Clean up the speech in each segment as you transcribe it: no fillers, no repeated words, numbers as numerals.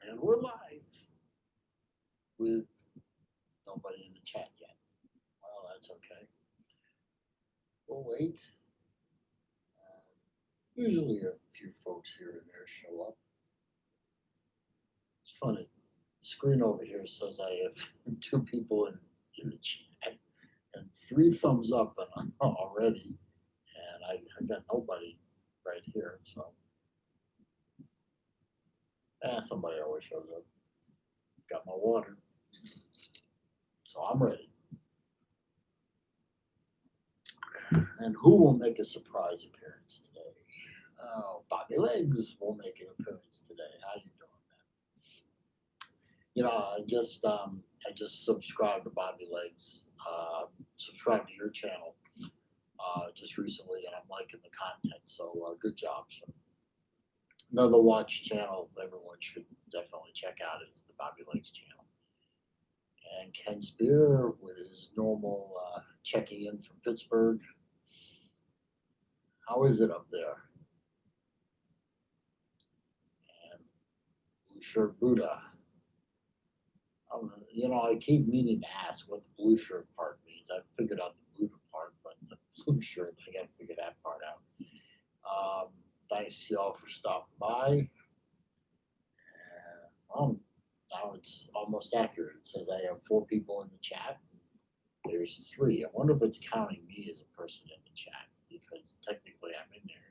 And we're live with nobody in the chat yet. Well, that's okay. We'll wait. Usually a few folks here and there show up. It's funny. The screen over here says I have two people in the chat and three thumbs up and already. And I got nobody right here. So, somebody always shows up. Got my water. So I'm ready. And who will make a surprise appearance today? Oh, Bobby Legs will make an appearance today. How you doing, man? You know, I just subscribed to Bobby Legs. Subscribed to your channel just recently, and I'm liking the content. So good job, sir. Another watch channel everyone should definitely check out is the Bobby Legs channel. And Ken Spear with his normal checking in from Pittsburgh. How is it up there? And Blue Shirt Buddha. You know, I keep meaning to ask what the blue shirt part means. I figured out the Buddha part, but the blue shirt, I got to figure that part out. Thanks y'all for stopping by. Now it's almost accurate. It says I have 4 people in the chat. There's 3. I wonder if it's counting me as a person in the chat because technically I'm in there.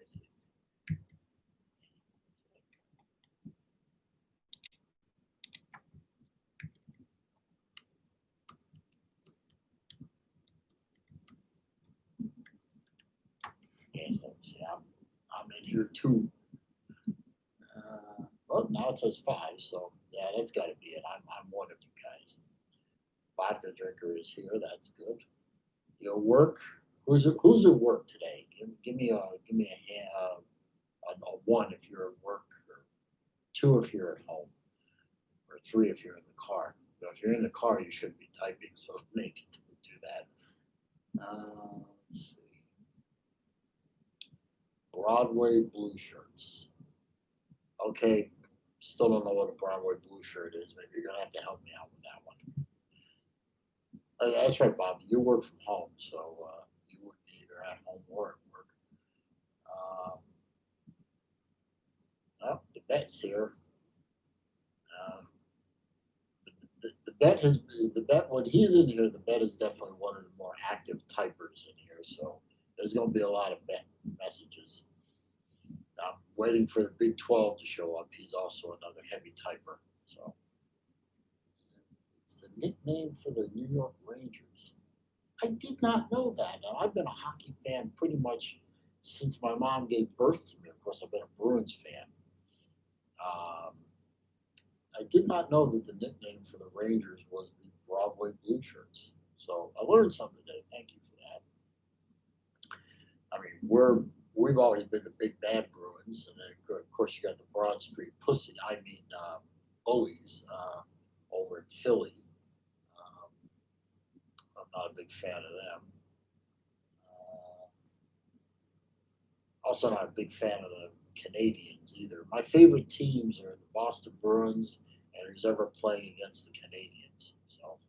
Yes, see, I'm in here too. Well, now it says 5, so yeah, that's got to be it. I'm one of you guys. Vodka drinker is here. That's good. Your work. Who's at work today? Give me a hand, a 1 if you're at work, or 2 if you're at home, or 3 if you're in the car. So if you're in the car, you shouldn't be typing. So maybe do that. Let's see. Broadway blue shirts. Okay, still don't know what a Broadway blue shirt is. Maybe you're gonna have to help me out with that one. That's right, Bob. You work from home, so you would be either at home or at work. Um, oh, the bet's here. Um, the bet has the bet when he's in here. The bet is definitely one of the more active typers in here. So there's going to be a lot of bet messages. I'm waiting for the Big 12 to show up. He's also another heavy typer. So it's the nickname for the New York Rangers. I did not know that. Now, I've been a hockey fan pretty much since my mom gave birth to me. Of course, I've been a Bruins fan. I did not know that the nickname for the Rangers was the Broadway Blue Shirts. So I learned something today. Thank you for that. I mean, we've always been the big bad Bruins, and then of course you got the Broad Street Bullies over in Philly. I'm not a big fan of them. Also not a big fan of the Canadians either. My favorite teams are the Boston Bruins and who's ever playing against the Canadians. So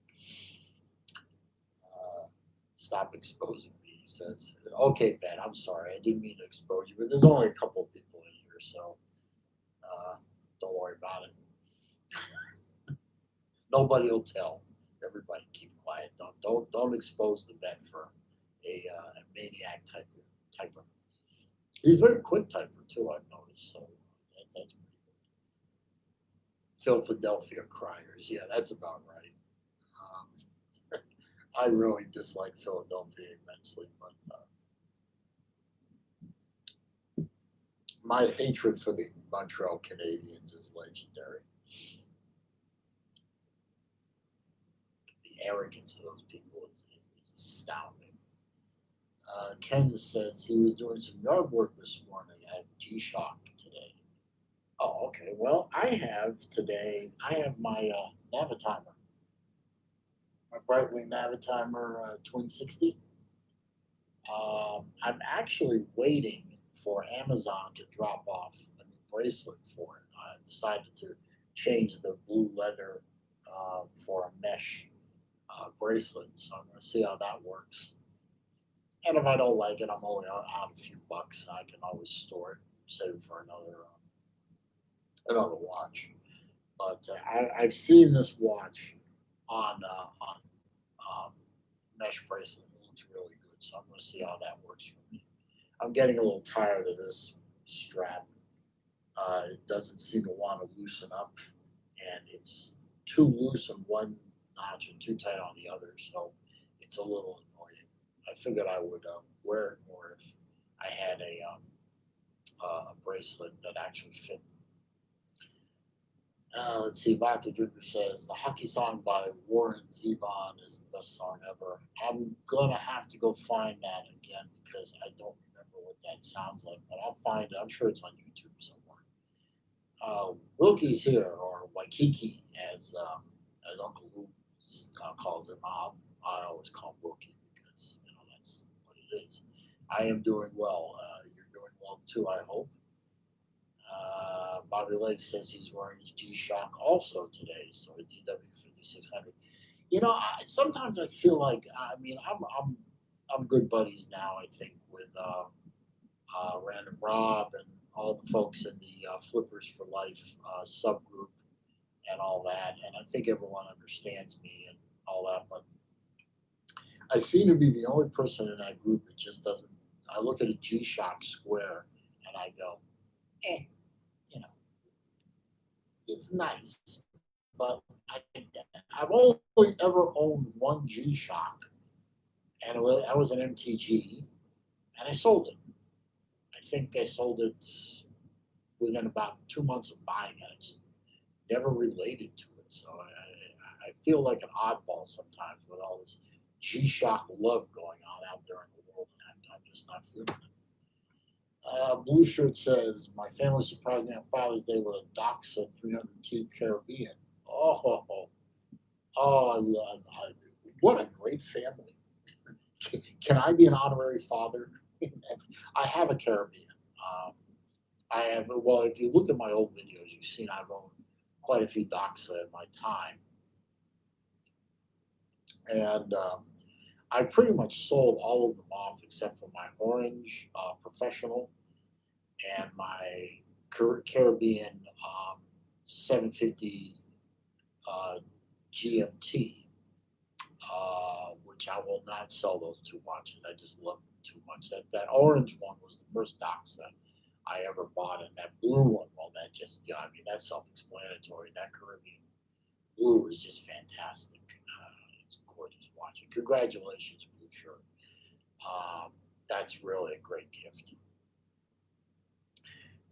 stop exposing me, he says. Okay, Ben, I'm sorry. I didn't mean to expose you, but there's only a couple of people in here, so don't worry about it. Nobody will tell. Everybody keep quiet. Don't expose the Ben for a maniac typer. He's a very quick typer too, I've noticed. So that's pretty good. Philadelphia Criers, yeah, that's about right. I really dislike Philadelphia immensely, but my hatred for the Montreal Canadiens is legendary. The arrogance of those people is astounding. Ken says he was doing some yard work this morning at G-Shock today. Oh, okay. Well, I have my Navitimer, my Breitling Navitimer Twin 60. I'm actually waiting for Amazon to drop off a new bracelet for it. I decided to change the blue leather for a mesh bracelet. So I'm going to see how that works. And if I don't like it, I'm only out a few bucks. I can always store it, save it for another watch. But I've seen this watch on um, mesh bracelet. It looks really good, so I'm going to see how that works for me. I'm getting a little tired of this strap. It doesn't seem to want to loosen up, and it's too loose on one notch and too tight on the other, so it's a little annoying. I figured I would wear it more if I had a bracelet that actually fit. Let's see, Vodka Drinker says the hockey song by Warren Zevon is the best song ever. I'm gonna have to go find that again because I don't remember what that sounds like, but I'll find it. I'm sure it's on YouTube somewhere. Wilkie's here, or Waikiki, as Uncle Lou calls him. I always call him Wilkie because that's what it is. I am doing well. You're doing well too, I hope. Bobby Lake says he's wearing his G-Shock also today, so a DW 5600. Sometimes I feel like I'm good buddies now. I think with Random Rob and all the folks in the Flippers for Life subgroup and all that, and I think everyone understands me and all that. But I seem to be the only person in that group that just doesn't. I look at a G-Shock square and I go, eh, you know, it's nice, but I've only ever owned one G-Shock, and I was an MTG, and I sold it. I think I sold it within about 2 months of buying it. I just never related to it, so I feel like an oddball sometimes with all this G-Shock love going on out there in the world, and I'm just not feeling it. Blue Shirt says, my family surprised me on Father's Day with a Doxa 300T Caribbean. Oh, what a great family. Can I be an honorary father? I have a Caribbean. Um, I have, well, if you look at my old videos, you've seen I've owned quite a few Doxa in my time. And I pretty much sold all of them off except for my orange professional and my Caribbean 750 uh, GMT, which I will not sell those two watches. I just love them too much. That orange one was the first Dox that I ever bought, and that blue one, well, that just that's self-explanatory. That Caribbean blue is just fantastic. It's a gorgeous watch. And congratulations, Blue Shirt. Um, that's really a great gift.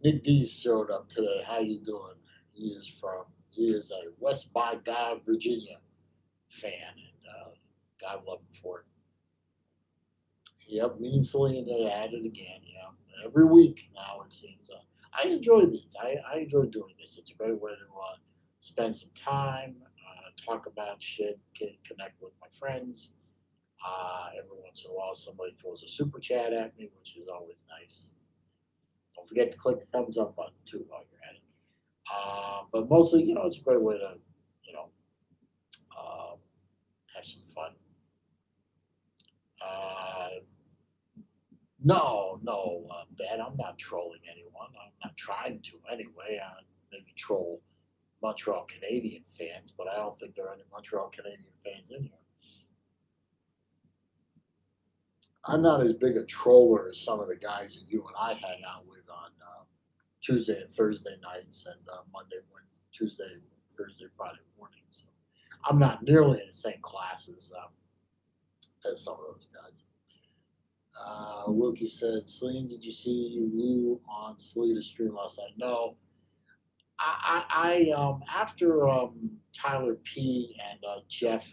Nick Dees showed up today. How you doing? He is a West by God, Virginia fan, and God love him for it. Yep, me and Celine at it again. Yeah, every week now it seems. I enjoy these. I enjoy doing this. It's a great way to spend some time, talk about shit, connect with my friends. Every once in a while, somebody throws a super chat at me, which is always nice. Don't forget to click the thumbs up button too while you're at it. But mostly, it's a great way to, you know, uh, have some fun. Uh, no, Dad, I'm not trolling anyone. I'm not trying to anyway. Maybe troll Montreal Canadian fans, but I don't think there are any Montreal Canadian fans in here. I'm not as big a troller as some of the guys that you and I hang out with on Tuesday and Thursday nights and Monday, Wednesday, Tuesday, Thursday, Friday mornings. So I'm not nearly in the same class as some of those guys. Wilkie said, Celine, did you see Lou on Selena's stream last night? No. After Tyler P and Jeff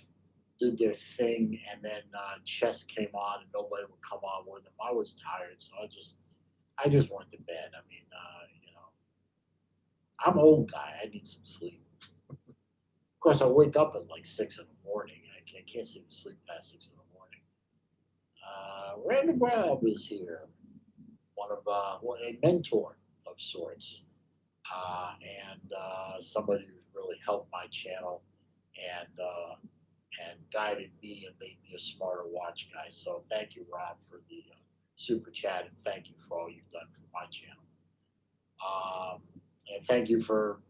did their thing, and then Chess came on and nobody would come on with them, I was tired, so I just went to bed. I mean, I'm an old guy. I need some sleep. Of course, I wake up at like 6 in the morning. I can't seem to sleep past 6 in the morning. Random Rob is here, one of a mentor of sorts. and somebody who's really helped my channel and guided me and made me a smarter watch guy. So thank you, Rob, for the super chat, and thank you for all you've done for my channel. Um, and thank you for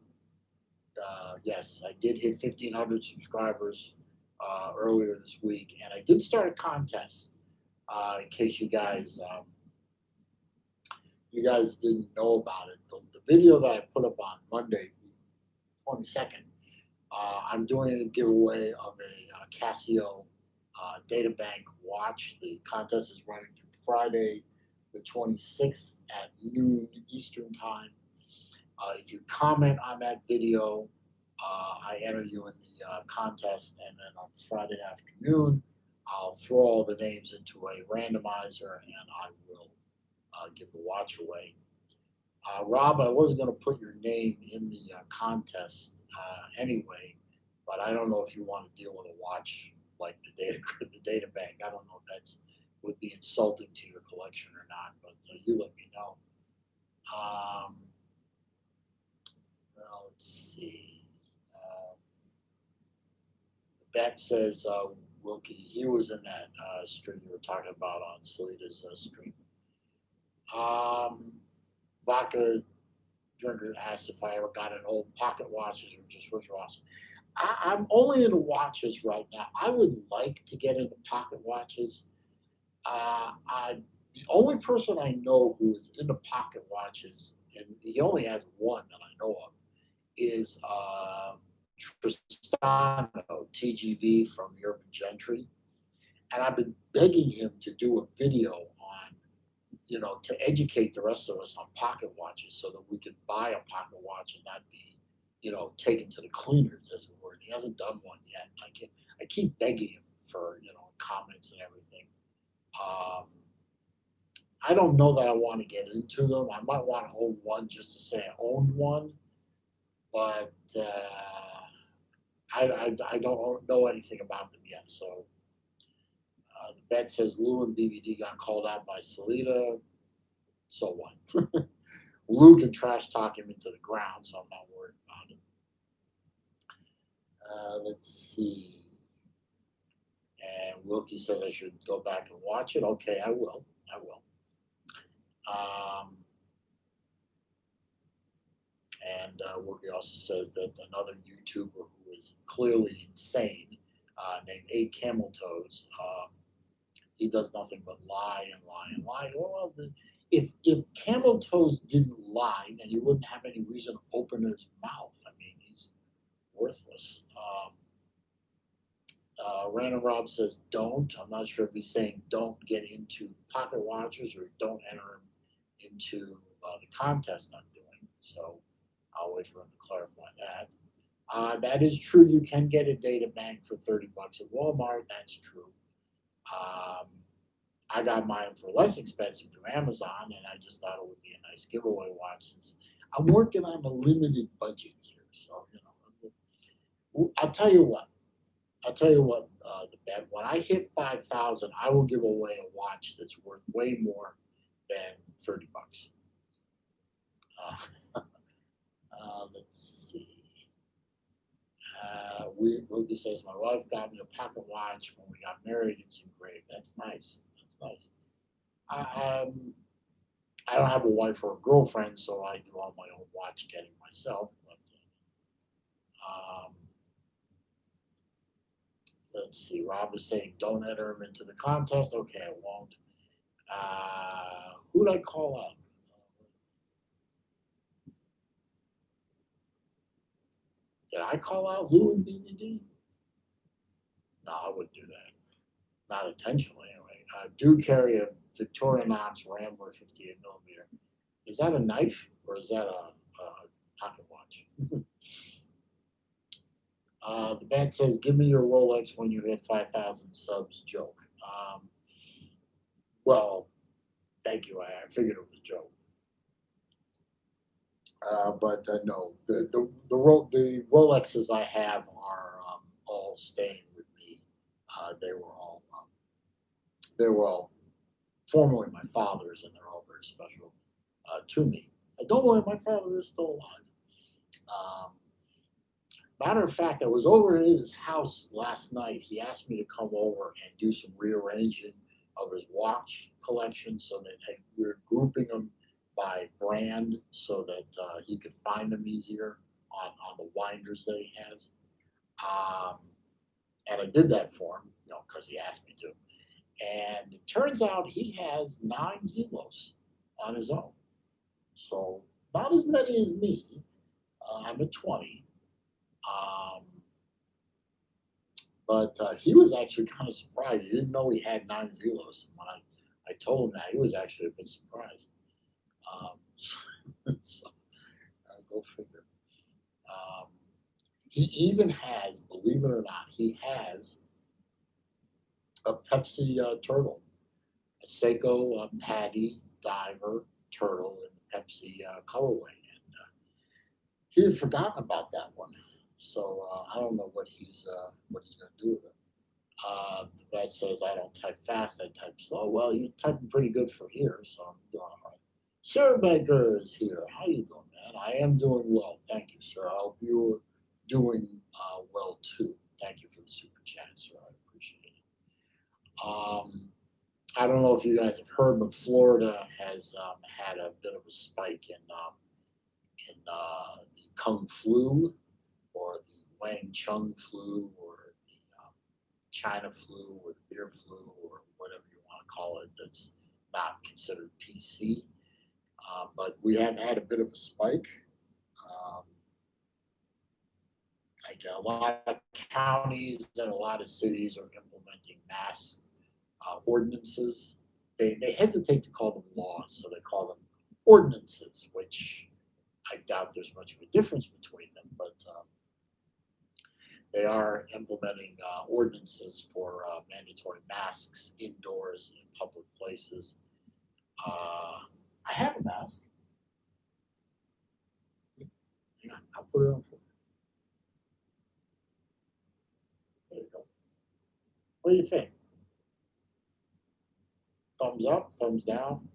yes, I did hit 1,500 subscribers earlier this week, and I did start a contest. In case you guys didn't know about it, the video that I put up on Monday, the 22nd, I'm doing a giveaway of a Casio data bank watch. The contest is running through Friday, the 26th at noon Eastern time. If you comment on that video, I enter you in the contest, and then on Friday afternoon, I'll throw all the names into a randomizer, and I will give the watch away. Rob, I was going to put your name in the contest anyway, but I don't know if you want to deal with a watch like the data the data bank. I don't know if that's would be insulting to your collection or not, but you let me know. Um, well, let's see. Bet says Wilkie, he was in that stream you were talking about on Selena's stream. Vodka drinker asked if I ever got an old pocket watches or just which watch. I'm only into watches right now. I would like to get into pocket watches. The only person I know who is into pocket watches, and he only has one that I know of, is Tristano TGV from the Urban Gentry, and I've been begging him to do a video on, to educate the rest of us on pocket watches so that we could buy a pocket watch and not be, taken to the cleaners, as it were. And he hasn't done one yet. I keep begging him for, comments and everything. Um, I don't know that I want to get into them. I might want to own one just to say I owned one, but I don't know anything about them yet. So the bet says Lou and BBD got called out by Salida. So what? Lou can trash talk him into the ground, so I'm not worried about it. Let's see. And Wilkie says I should go back and watch it. Okay, I will. I will. And Wilkie also says that another YouTuber who is clearly insane, named Eight Camel Toes, he does nothing but lie and lie and lie. Well, if Camel Toes didn't lie, then he wouldn't have any reason to open his mouth. I mean, he's worthless. Random Rob says don't. I'm not sure if he's saying don't get into pocket watches or don't enter into the contest I'm doing. So I'll wait for him to clarify that. That is true. You can get a data bank for $30 at Walmart. That's true. Um, I got mine for less expensive from Amazon, and I just thought it would be a nice giveaway watch since I'm working on a limited budget here. So, I'll tell you what. The bet. When I hit 5,000, I will give away a watch that's worth way more than $30. Uh, let's see. Ruby says my wife got me a pocket watch when we got married. It's engraved. That's nice. That's nice. I don't have a wife or a girlfriend, so I do all my own watch getting myself. But um, let's see. Rob is saying don't enter him into the contest. Okay, I won't. Who'd I call out? Did I call out Lou and BBD? No, I wouldn't do that. Not intentionally, anyway. Do carry a Victorinox Rambler 58 millimeter. Is that a knife or is that a pocket watch? The band says, "Give me your Rolex when you hit 5,000 subs." Joke. Well, thank you. I figured it was a joke. But no, the Rolexes I have are all staying with me. They were all formerly my father's, and they're all very special to me. Don't worry, my father is still alive. Matter of fact, I was over at his house last night. He asked me to come over and do some rearranging of his watch collection so that we're grouping them by brand so that he could find them easier on the winders that he has. Um, and I did that for him, because he asked me to. And it turns out he has 9 Zelos on his own. So not as many as me. I'm at 20. Um, but he was actually kind of surprised. He didn't know he had 9 Zelos. When I told him that, he was actually a bit surprised. So go figure. Um, he even has, believe it or not, he has a Pepsi turtle, a Seiko Paddy Diver turtle in the Pepsi colorway. And he had forgotten about that one. So I don't know what he's going to do with it. The vet says I don't type fast, I type slow. Well, you're typing pretty good for here, so I'm doing all right. Sir Baker is here. How you doing, man? I am doing well, thank you, sir. I hope you're doing well too. Thank you for the super chat, sir. I appreciate it. I don't know if you guys have heard, but Florida has had a bit of a spike in the Kung flu or the Wang Chung flu or the China flu or the beer flu or whatever you want to call it that's not considered PC. But we have had a bit of a spike. Um, like a lot of counties and a lot of cities are implementing mass ordinances. They hesitate to call them laws, so they call them ordinances, which I doubt there's much of a difference between them, but they are implementing ordinances for mandatory masks indoors in public places. I have a mask. Hang on, I'll put it on for you. There you go. What do you think? Thumbs up, thumbs down?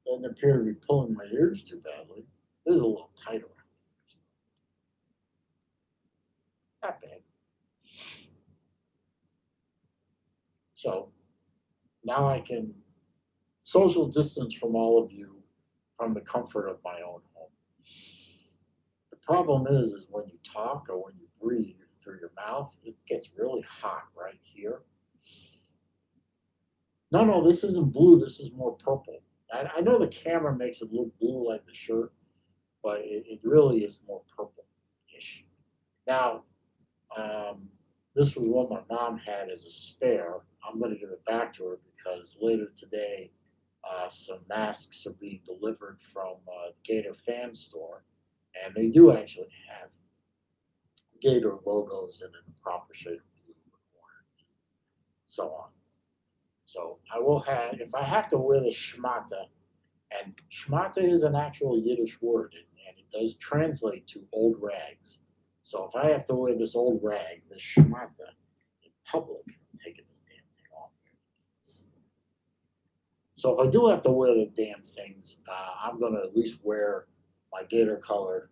Doesn't appear to be pulling my ears too badly. This is a little tighter. Not bad. So now I can social distance from all of you from the comfort of my own home. The problem is when you talk or when you breathe through your mouth, it gets really hot right here. No, no, this isn't blue. This is more purple. I know the camera makes it look blue like the shirt, but it really is more purple-ish. Now, um, this was what my mom had as a spare. I'm going to give it back to her because later today, some masks are being delivered from Gator Fan Store, and they do actually have Gator logos in the proper shade of blue and orange, so on. So I will have, if I have to wear the schmata, and schmata is an actual Yiddish word, and it does translate to old rags. So if I have to wear this old rag, this schmata, in public, I'm taking this damn thing off. So if I do have to wear the damn things, I'm going to at least wear my Gator color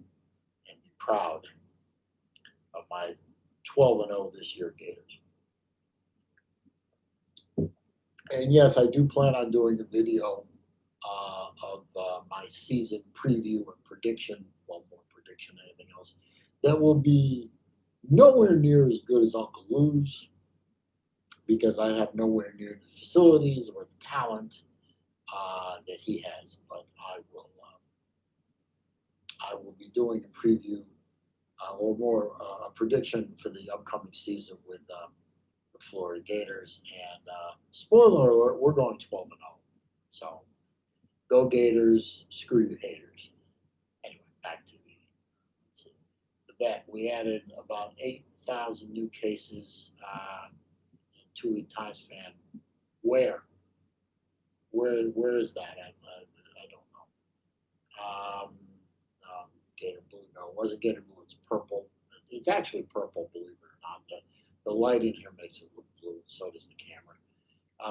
and be proud of my 12-0 this year Gators. And yes, I do plan on doing a video of my season preview and prediction, well, more prediction than anything else, that will be nowhere near as good as Uncle Lou's because I have nowhere near the facilities or the talent that he has. But I will be doing a preview or more a prediction for the upcoming season with the Florida Gators. And spoiler alert, we're going 12-0. So go Gators, screw you haters. Anyway, back to the bet. We added about 8,000 new cases in 2-week time span. Where? Where is that? I don't know. Gator blue. No, it wasn't Gator blue. It's purple. It's actually purple, believe it or not. The light in here makes it look blue. So does the camera.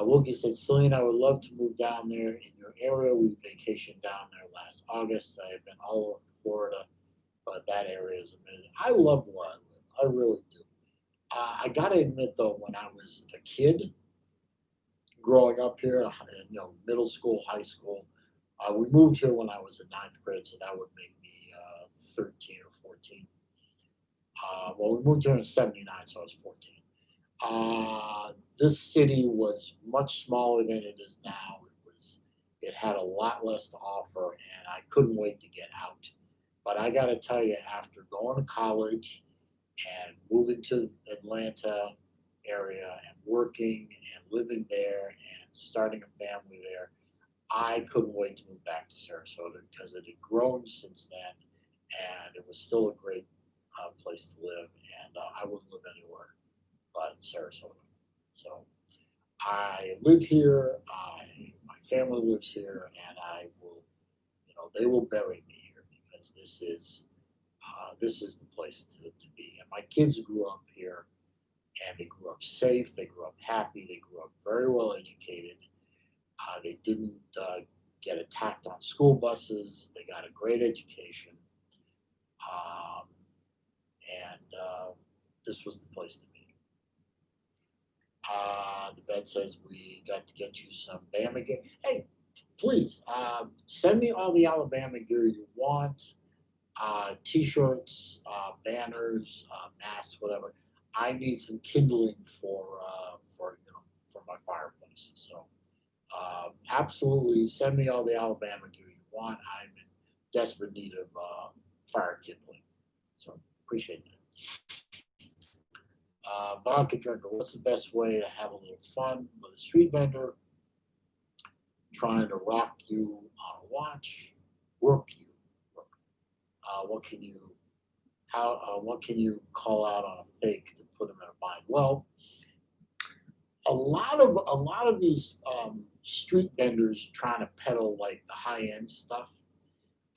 Wilkie said, Saleen, I would love to move down there in your area. We vacationed down there last August. I have been all over Florida but that area is amazing. I love where I live. I really do. I gotta admit though, when I was a kid growing up here, in middle school, high school, we moved here when I was in ninth grade, so that would make me 13 or 14. Well, we moved here in '79, so I was 14. This city was much smaller than it is now. It had a lot less to offer, and I couldn't wait to get out. But I got to tell you, after going to college and moving to Atlanta area and working and living there and starting a family there, I couldn't wait to move back to Sarasota because it had grown since then, and it was still a great place to live. And I wouldn't live anywhere but Sarasota. So I live here. My family lives here, and I will, they will bury me here because this is the place to be. And my kids grew up here, and they grew up safe. They grew up happy. They grew up very well educated. They didn't get attacked on school buses. They got a great education, um, and this was the place to be. The vet says we got to get you some Bama gear. Hey, please send me all the Alabama gear you want. T-shirts, banners, masks, whatever. I need some kindling for my fireplace. So absolutely send me all the Alabama gear you want. I'm in desperate need of fire kindling. So appreciate that. Vodka drinker, what's the best way to have a little fun with a street vendor trying to rock you on a watch, work you? What can you what can you call out on a fake to put them in a bind? Well, a lot of these street vendors trying to peddle like the high end stuff.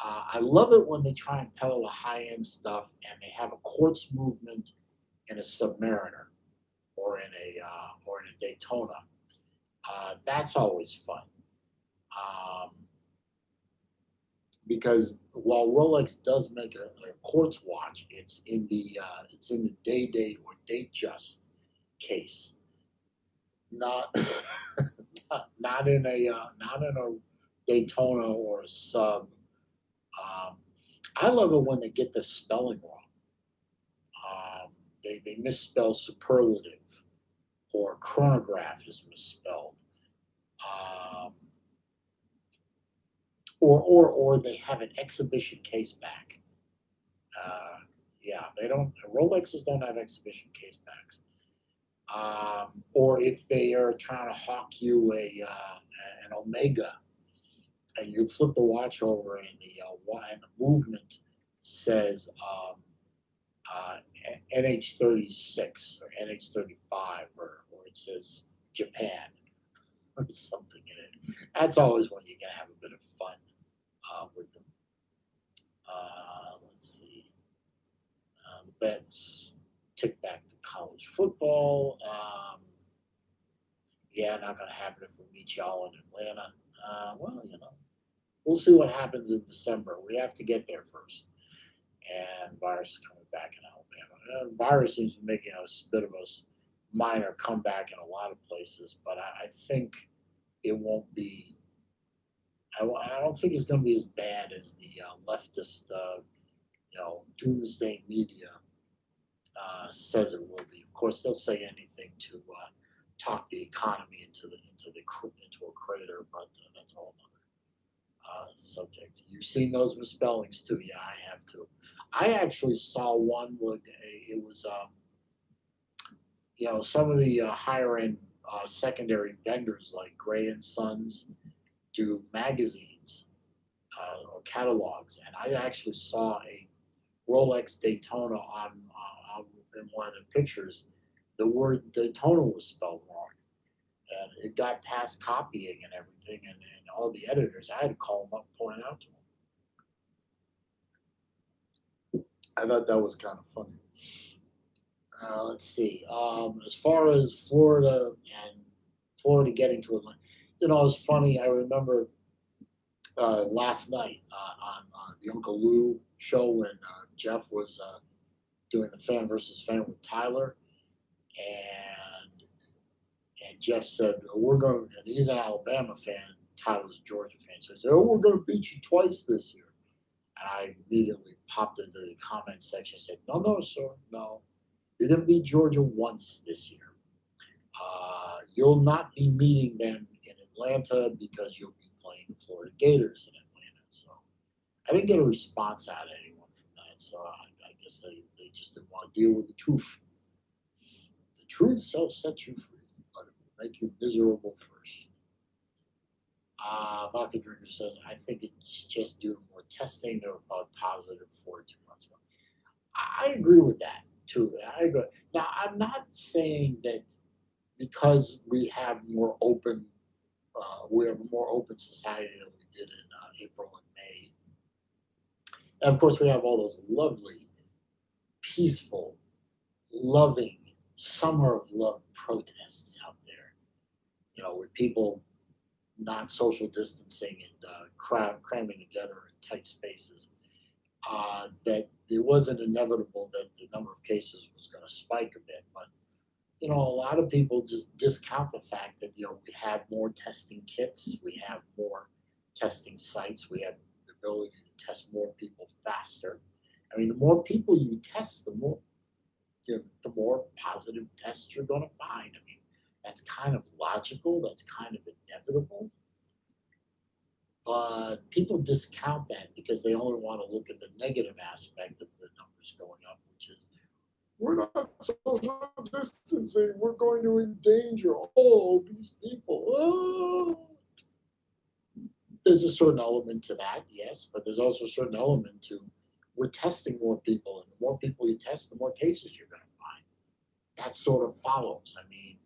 I love it when they try and peddle the high end stuff and they have a quartz movement in a Submariner or in a Daytona. That's always fun. Um, because while Rolex does make a quartz watch, it's in the day date or date just case, not not in a Daytona or a sub. Um, I love it when they get the spelling wrong. They misspell superlative or chronograph is misspelled. Um, or they have an exhibition case back. Uh, yeah, they don't. Rolexes don't have exhibition case backs. Or if they are trying to hawk you an Omega, and you flip the watch over, and the movement says uh, NH36 or NH35, or it says Japan or something in it. That's always when you're gonna have a bit of fun with them. Let's see. The bets tick back to college football. Yeah, not going to happen if we meet y'all in Atlanta. Well, we'll see what happens in December. We have to get there first. And virus is coming back in Alabama. Virus seems to be making a bit of a minor comeback in a lot of places, but I think it won't be. I don't think it's going to be as bad as the leftist, doomsday media says it will be. Of course, they'll say anything to talk the economy into a crater, but that's a whole other subject. You've seen those misspellings too. Yeah, I have too. I actually saw one where it was, some of the higher end secondary vendors like Gray and Sons do magazines or catalogs, and I actually saw a Rolex Daytona in one of the pictures. The word Daytona was spelled wrong, and it got past copying and everything, and all the editors. I had to call them up, and point it out to them. I thought that was kind of funny. Let's see. As far as Florida getting to Atlanta, it was funny. I remember last night on the Uncle Lou show when Jeff was doing the fan versus fan with Tyler, and Jeff said, "We're going," and he's an Alabama fan. Tyler's a Georgia fan, so he said, "Oh, we're going to beat you twice this year." And I immediately popped into the comment section and said, "No, no, sir, no. You're going to beat Georgia once this year. You'll not be meeting them in Atlanta because you'll be playing the Florida Gators in Atlanta." So I didn't get a response out of anyone from that. So I guess they just didn't want to deal with the truth. The truth shall set you free, but it will make you miserable first. Vodka Drinker says, "I think it's just due to more testing. They were about positive 2 months ago." I agree with that too. I agree. Now, I'm not saying that because we have a more open society than we did in April and May. And of course, we have all those lovely, peaceful, loving summer of love protests out there. With people not social distancing and cramming together in tight spaces. That it wasn't inevitable that the number of cases was going to spike a bit, but a lot of people just discount the fact that we have more testing kits, we have more testing sites, we have the ability to test more people faster. I mean, the more people you test, the more positive tests you're going to find. I mean, that's kind of logical, that's kind of inevitable. But people discount that because they only want to look at the negative aspect of the numbers going up, which is we're not social distancing. We're going to endanger all these people. Oh. There's a certain element to that, yes, but there's also a certain element to we're testing more people, and the more people you test, the more cases you're going to find. That sort of follows. I mean,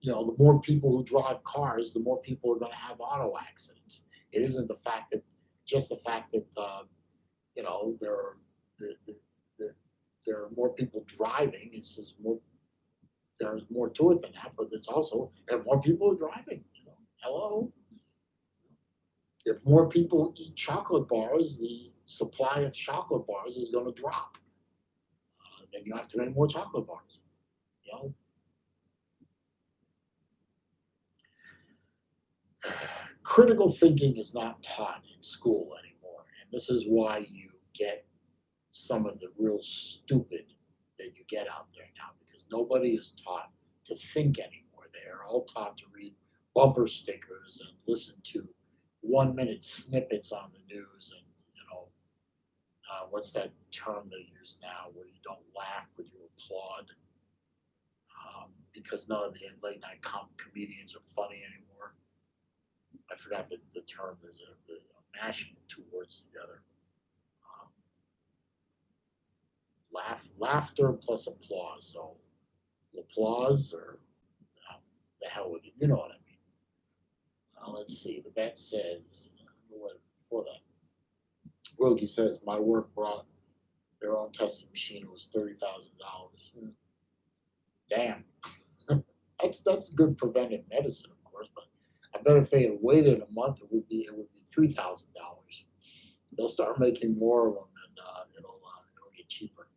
the more people who drive cars, the more people are going to have auto accidents. It isn't just the fact that there are there are more people driving. It's just more. There's more to it than that, but it's also if more people are driving. Hello. If more people eat chocolate bars, the supply of chocolate bars is going to drop. Then you have to make more chocolate bars. You know, critical thinking is not taught in school anymore, and this is why you get some of the real stupid that you get out there now because nobody is taught to think anymore. They are all taught to read bumper stickers and listen to 1 minute snippets on the news and what's that term they use now where you don't laugh but you applaud because none of the late night comedians are funny anymore. I forgot the term. There's a mashing of two words together. Um, laughter plus applause. So applause or the hell with it. You know what I mean. Let's see. The vet says, before that, Rogie says, my work brought their own testing machine. It was $30,000. Damn. That's good preventive medicine, of course, but I bet if they had waited a month, it would be $3,000. They'll start making more of them, and it'll get cheaper.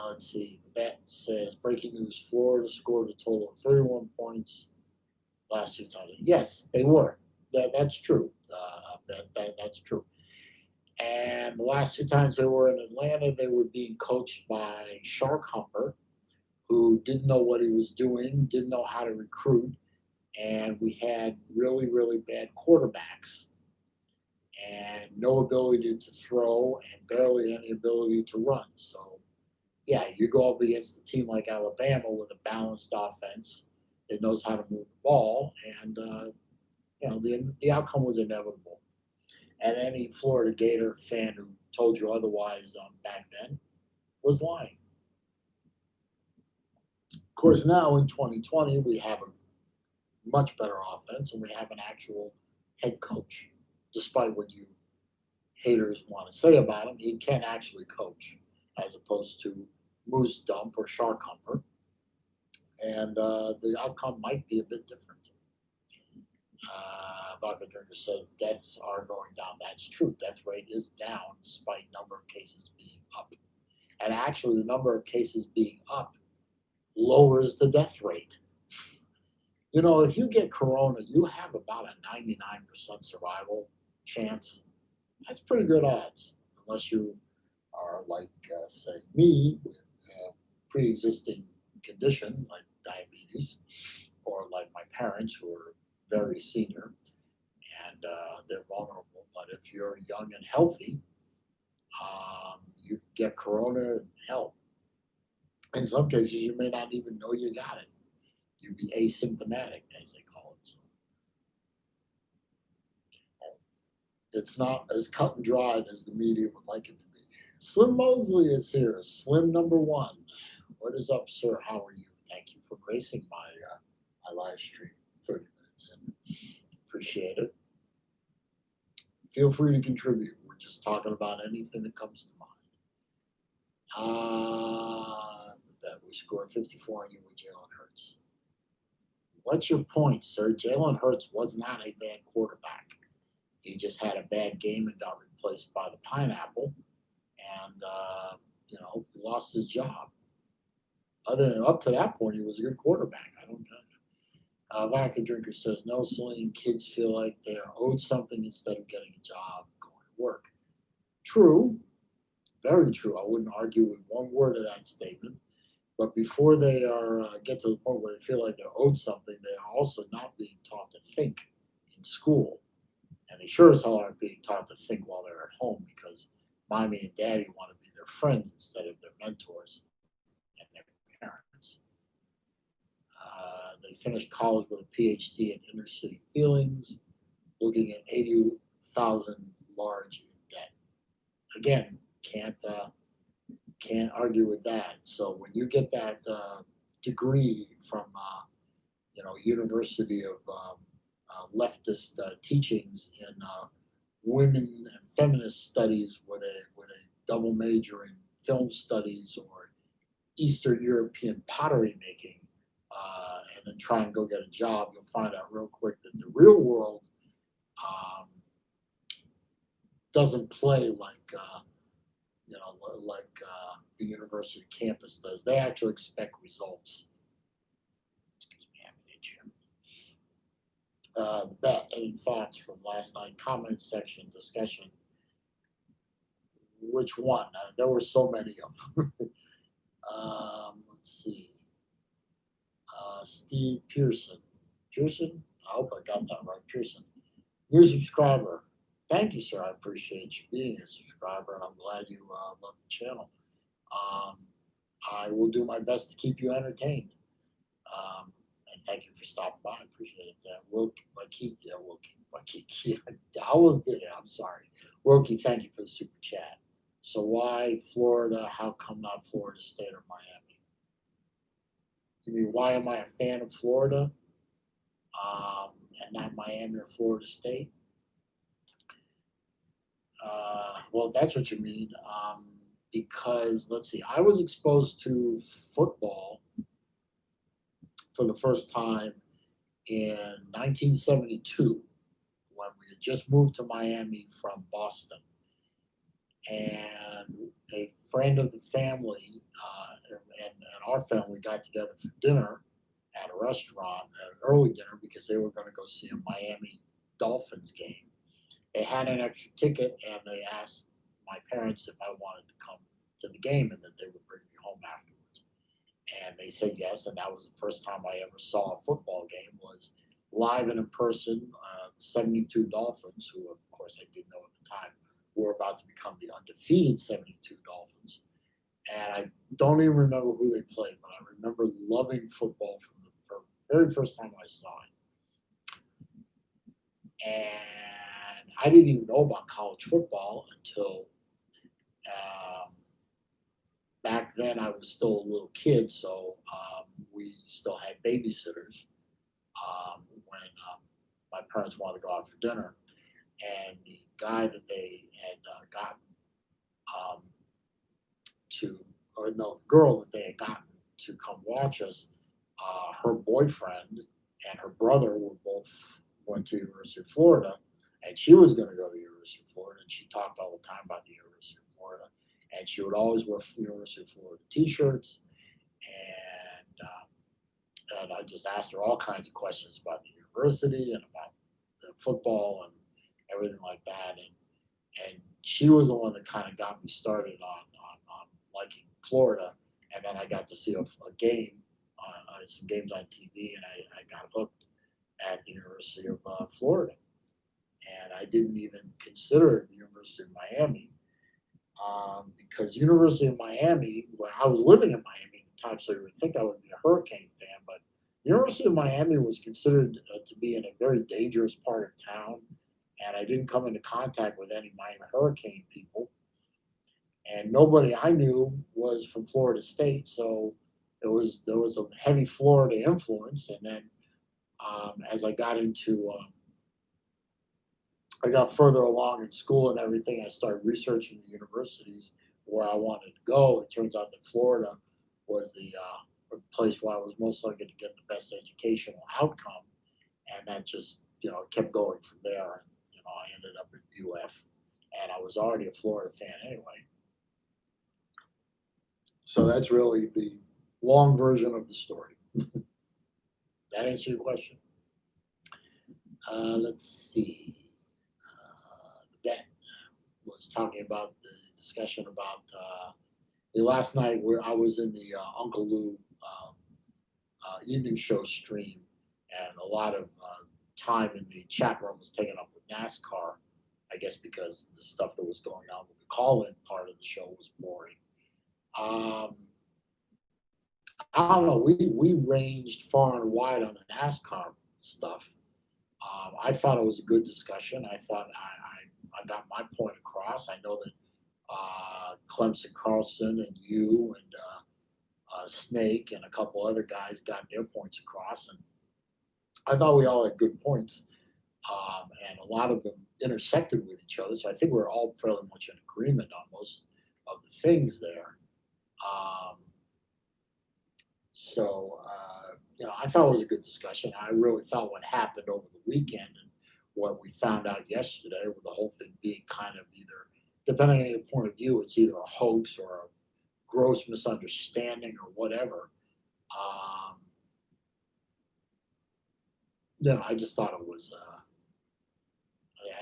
Let's see. The bat says, breaking news: Florida scored a total of 31 points last 2 times. Yes, they were. That's true. That's true. And the last 2 times they were in Atlanta, they were being coached by Shark Humper, who didn't know what he was doing, didn't know how to recruit, and we had really, really bad quarterbacks and no ability to throw and barely any ability to run. So, yeah, you go up against a team like Alabama with a balanced offense that knows how to move the ball, and the outcome was inevitable. And any Florida Gator fan who told you otherwise back then was lying. Of course, now in 2020, we have a much better offense and we have an actual head coach. Despite what you haters want to say about him, he can actually coach as opposed to Moose Dump or Shark Humper. And the outcome might be a bit different. Vodka Drinker says deaths are going down. That's true. Death rate is down despite number of cases being up. And actually, the number of cases being up lowers the death rate. If you get corona, you have about a 99% survival chance. That's pretty good odds, unless you are like, say, me with a pre existing condition like diabetes, or like my parents who are very senior and they're vulnerable. But if you're young and healthy, you get corona and hell. In some cases, you may not even know you got it. You'd be asymptomatic, as they call it. So it's not as cut and dried as the media would like it to be. Slim Mosley is here. Slim number one. What is up, sir? How are you? Thank you for gracing my live stream 30 minutes in. Appreciate it. Feel free to contribute. We're just talking about anything that comes to mind. That we scored 54 on you with Jalen Hurts. What's your point, sir? Jalen Hurts was not a bad quarterback. He just had a bad game and got replaced by the pineapple, and lost his job. Other than up to that point, he was a good quarterback. I don't know. Vodka Drinker says, no, Saleen, kids feel like they are owed something instead of getting a job, going to work. True, very true. I wouldn't argue with one word of that statement. But before they get to the point where they feel like they're owed something, they are also not being taught to think in school. And they sure as hell aren't being taught to think while they're at home, because mommy and daddy want to be their friends instead of their mentors and their parents. They finished college with a PhD in inner city feelings, looking at 80,000 large in debt. Again, can't argue with that. So when you get that degree from University of leftist teachings in women and feminist studies with a double major in film studies or Eastern European pottery making, and then try and go get a job, you'll find out real quick that the real world doesn't play like the university campus does. They actually expect results. Excuse me, I'm an itch here. The bet. Any thoughts from last night? Comment section discussion. Which one? There were so many of them. Let's see. Steve Pearson. Pearson? I hope I got that right. Pearson. New subscriber. Thank you, sir. I appreciate you being a subscriber, and I'm glad you love the channel. I will do my best to keep you entertained. And thank you for stopping by. I appreciate it. Wilkie, I almost did it. I'm sorry. Wilkie, thank you for the super chat. So why Florida? How come not Florida State or Miami? You mean, why am I a fan of Florida and not Miami or Florida State? Well, that's what you mean. Because, let's see, I was exposed to football for the first time in 1972 when we had just moved to Miami from Boston. And a friend of the family and our family got together for dinner at a restaurant, an early dinner, because they were going to go see a Miami Dolphins game. They had an extra ticket, and they asked my parents if I wanted to come to the game and that they would bring me home afterwards. And they said yes, and that was the first time I ever saw a football game, was live and in person. The 72 Dolphins, who of course I didn't know at the time, were about to become the undefeated 72 Dolphins. And I don't even remember who they played, but I remember loving football from the very first time I saw it. And I didn't even know about college football until back then I was still a little kid, so we still had babysitters when my parents wanted to go out for dinner. And the guy that they had gotten the girl that they had gotten to come watch us, her boyfriend and her brother were both went to University of Florida, and she was going to go to the University of Florida, and she talked all the time about the University of Florida, and she would always wear University of Florida T-shirts, and I just asked her all kinds of questions about the university and about the football and everything like that, and she was the one that kind of got me started on liking Florida, and then I got to see a game, some games on TV, and I got hooked at the University of Florida, and I didn't even consider the University of Miami because University of Miami, where I was living in Miami at the time, so you would think I would be a Hurricane fan, but University of Miami was considered to be in a very dangerous part of town, and I didn't come into contact with any Miami Hurricane people, and nobody I knew was from Florida State, so there was a heavy Florida influence, and then as I got further along in school and everything, I started researching the universities where I wanted to go. It turns out that Florida was the place where I was most likely to get the best educational outcome, and that just kept going from there. And I ended up at UF, and I was already a Florida fan anyway. So that's really the long version of the story. That answer your question? Let's see. Ben was talking about the discussion about the last night where I was in the Uncle Lou evening show stream, and a lot of time in the chat room was taken up with NASCAR. I guess because the stuff that was going on with the call-in part of the show was boring. I don't know. We ranged far and wide on the NASCAR stuff. I thought it was a good discussion. I thought I got my point across. I know that Clemson Carlson and you and Snake and a couple other guys got their points across, and I thought we all had good points, and a lot of them intersected with each other. So I think we're all fairly much in agreement on most of the things there. I thought it was a good discussion. I really thought what happened over the weekend and what we found out yesterday, with the whole thing being kind of either, depending on your point of view, it's either a hoax or a gross misunderstanding or whatever. I just thought it was.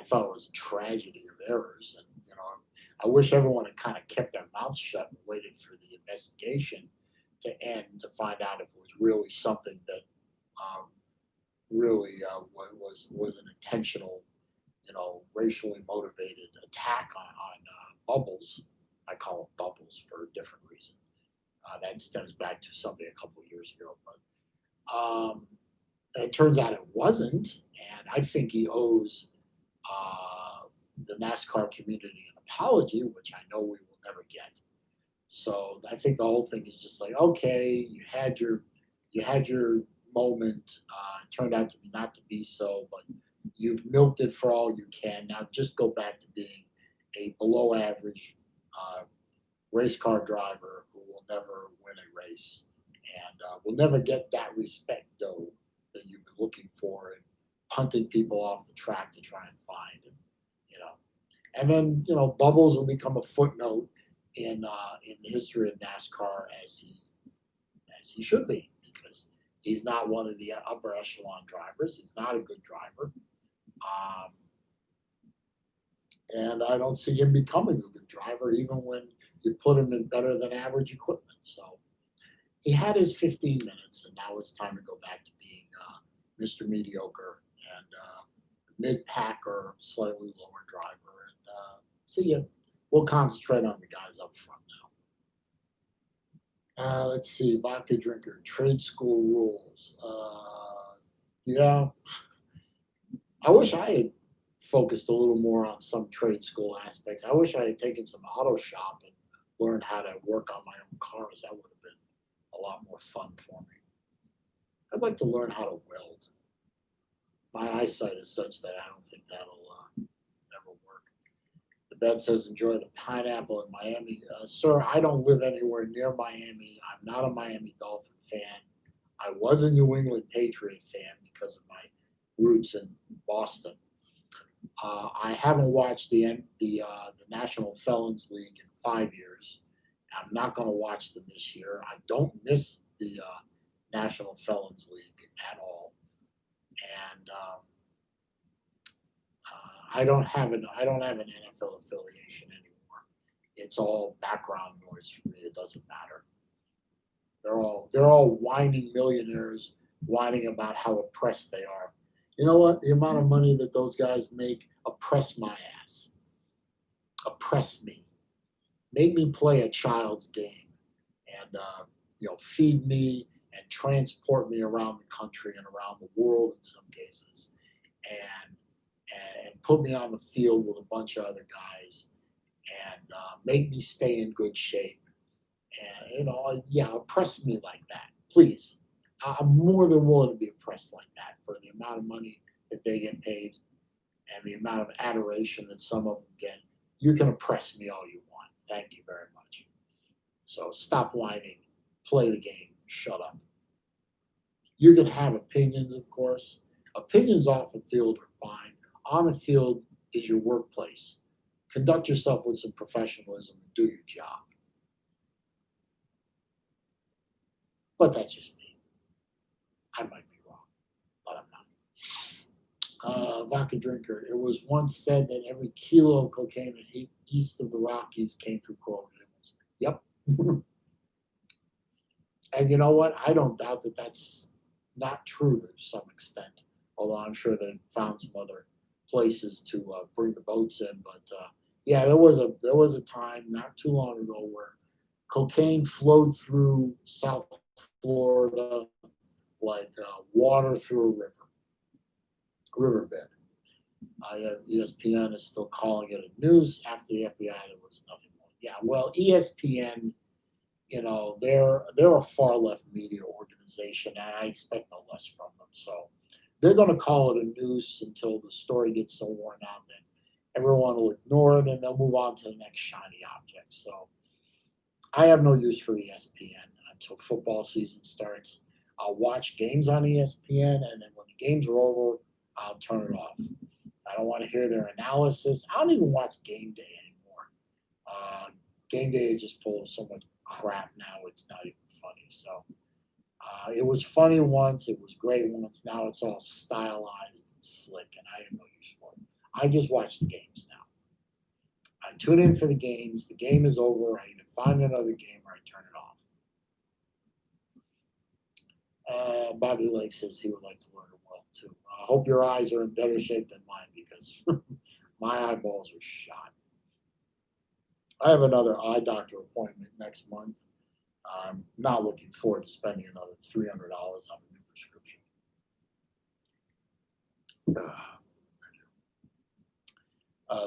I thought it was a tragedy of errors, and I wish everyone had kind of kept their mouths shut and waited for the investigation to end to find out if it was really something that really was an intentional, racially motivated attack on Bubbles. I call him Bubbles for a different reason. That stems back to something a couple of years ago, but it turns out it wasn't, and I think he owes the NASCAR community an apology, which I know we will never get. So I think the whole thing is just like, okay, you had your moment. It turned out to be not to be so, but you've milked it for all you can. Now just go back to being a below average race car driver who will never win a race and will never get that respect, though, that you've been looking for and punting people off the track to try and find. And then Bubbles will become a footnote in the history of NASCAR as he should be, because he's not one of the upper echelon drivers. He's not a good driver, and I don't see him becoming a good driver even when you put him in better than average equipment. So he had his 15 minutes, and now it's time to go back to being Mr. Mediocre and mid-pack or slightly lower driver. And see ya. We'll concentrate on the guys up front now. Let's see, vodka drinker, trade school rules. Yeah, I wish I had focused a little more on some trade school aspects. I wish I had taken some auto shop and learned how to work on my own cars. That would have been a lot more fun for me. I'd like to learn how to weld. My eyesight is such that I don't think that'll ever work. The bed says, enjoy the pineapple in Miami. Sir, I don't live anywhere near Miami. I'm not a Miami Dolphin fan. I was a New England Patriot fan because of my roots in Boston. I haven't watched the National Felons League in 5 years. I'm not going to watch them this year. I don't miss the National Felons League at all, and I don't have an NFL affiliation anymore. It's all background noise for me. It doesn't matter. They're all whining millionaires, whining about how oppressed they are. You know what? The amount of money that those guys make, oppress my ass. Oppress me. Make me play a child's game, and feed me and transport me around the country and around the world in some cases, and and put me on the field with a bunch of other guys, and make me stay in good shape. And yeah, oppress me like that, please. I'm more than willing to be oppressed like that for the amount of money that they get paid and the amount of adoration that some of them get. You can oppress me all you want. Thank you very much. So stop whining, play the game, shut up. You can have opinions, of course. Opinions off the field are fine. On the field is your workplace. Conduct yourself with some professionalism and do your job. But that's just me. I might be wrong, but I'm not. Vodka drinker. It was once said that every kilo of cocaine east of the Rockies came through Coral Gables. Yep. And you know what? I don't doubt that that's not true to some extent, although I'm sure they found some other places to bring the boats in. But yeah, there was a time not too long ago where cocaine flowed through South Florida like water through a riverbed. ESPN is still calling it a noose. After the FBI, there was nothing more. Yeah, well, ESPN, they're a far left media organization, and I expect no less from them. So they're going to call it a noose until the story gets so worn out that everyone will ignore it, and they'll move on to the next shiny object. So I have no use for ESPN until football season starts. I'll watch games on ESPN, and then when the games are over, I'll turn it off. I don't want to hear their analysis. I don't even watch Game Day anymore. Game Day is just full of so much crap now. It's not even funny. So it was funny once. It was great once. Now it's all stylized and slick, and I have no use for it. I just watch the games now. I tune in for the games. The game is over. I either find another game or I turn it off. Bobby Lake says he would like to learn it well too. I hope your eyes are in better shape than mine because my eyeballs are shot. I have another eye doctor appointment next month. I'm not looking forward to spending another $300 on a new prescription.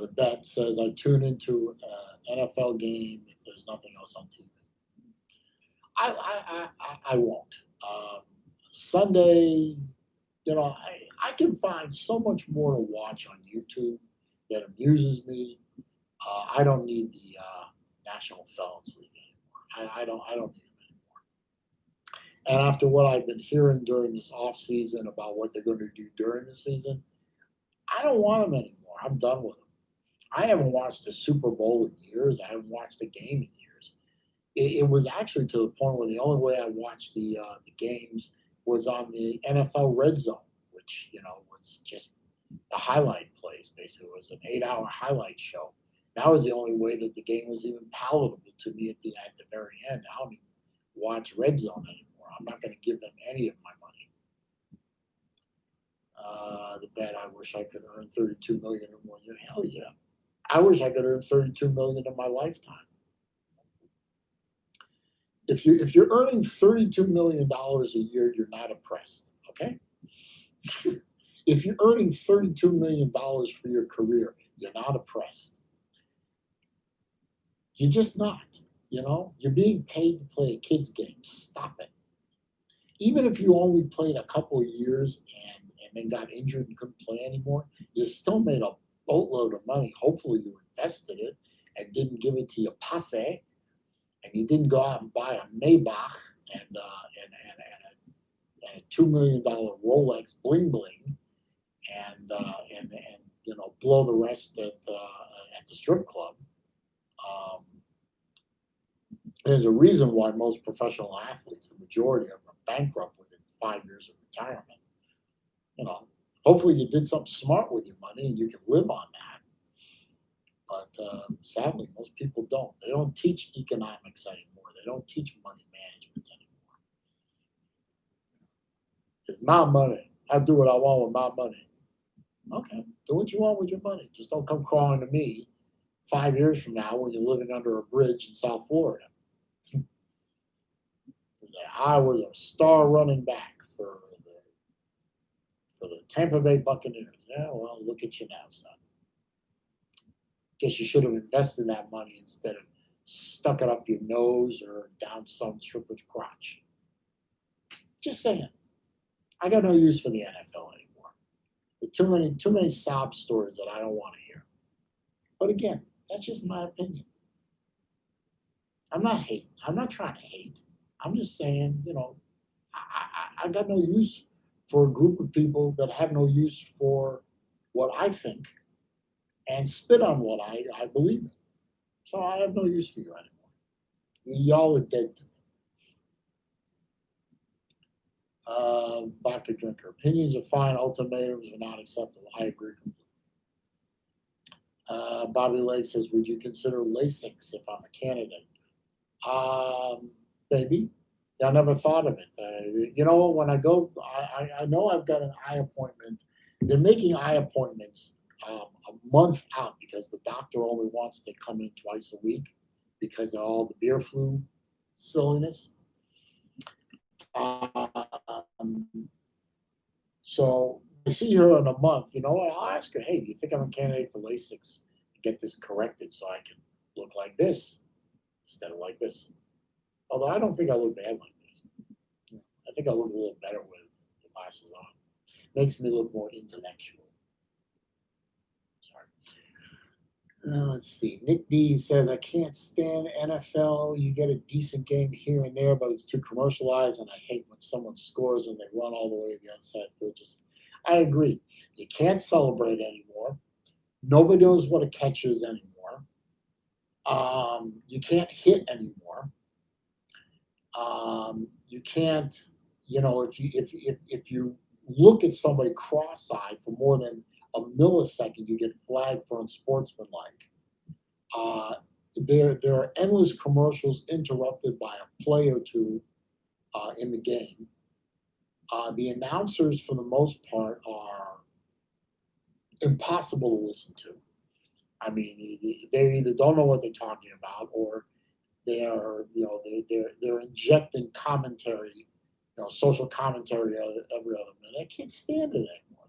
The bet says I tune into an NFL game if there's nothing else on TV. I won't. Sunday, I can find so much more to watch on YouTube that amuses me. I don't need the National Felons League anymore. I don't need them anymore. And after what I've been hearing during this off season about what they're going to do during the season, I don't want them anymore. I'm done with them. I haven't watched a Super Bowl in years. I haven't watched a game in years. It was actually to the point where the only way I watched the games was on the NFL Red Zone, which was just the highlight plays. Basically, it was an 8-hour highlight show. That was the only way that the game was even palatable to me at the very end. I don't even watch Red Zone anymore. I'm not going to give them any of my money. The bet I wish I could earn $32 million or more. Hell yeah! I wish I could earn $32 million in my lifetime. If you're earning $32 million a year, you're not oppressed. Okay. If you're earning $32 million for your career, you're not oppressed. You're just not. You're being paid to play a kid's game. Stop it. Even if you only played a couple of years and then got injured and couldn't play anymore, you still made a boatload of money. Hopefully you invested it and didn't give it to your passe, and you didn't go out and buy a Maybach and a $2 million Rolex bling bling, and blow the rest at the strip club. Um, there's a reason why most professional athletes, the majority of them, are bankrupt within 5 years of retirement. You know, hopefully you did something smart with your money and you can live on that. But sadly, most people don't. They don't teach economics anymore. They don't teach money management anymore. It's my money. I do what I want with my money. Okay, do what you want with your money. Just don't come crawling to me 5 years from now when you're living under a bridge in South Florida. I was a star running back for the Tampa Bay Buccaneers. Yeah, well, look at you now, son. Guess you should have invested that money instead of stuck it up your nose or down some stripper's crotch. Just saying. I got no use for the NFL anymore. There are too many sob stories that I don't want to hear. But again, that's just my opinion. I'm not hating. I'm not trying to hate. I'm just saying, I got no use for a group of people that have no use for what I think and spit on what I believe in. So I have no use for you anymore. Y'all are dead to me. Vodka drinker. Opinions are fine. Ultimatums are not acceptable. I agree completely. Bobby Lake says, would you consider LASIX if I'm a candidate? Maybe. I never thought of it. When I go, I know I've got an eye appointment. They're making eye appointments a month out because the doctor only wants to come in twice a week because of all the beer flu silliness. So I see her in a month. You know what? I'll ask her, hey, do you think I'm a candidate for LASIX to get this corrected so I can look like this instead of like this? Although I don't think I look bad like this. I think I look a little better with the glasses on. Makes me look more intellectual. Sorry. Let's see. Nick D says, I can't stand NFL. You get a decent game here and there, but it's too commercialized, and I hate when someone scores and they run all the way to the outside field. I agree. You can't celebrate anymore. Nobody knows what a catch is anymore. You can't hit anymore. You can't, if you look at somebody cross-eyed for more than a millisecond, you get flagged for unsportsmanlike. There are endless commercials interrupted by a play or two in the game. The announcers, for the most part, are impossible to listen to. I mean, they either don't know what they're talking about, or they're injecting commentary, social commentary every other minute. I can't stand it anymore.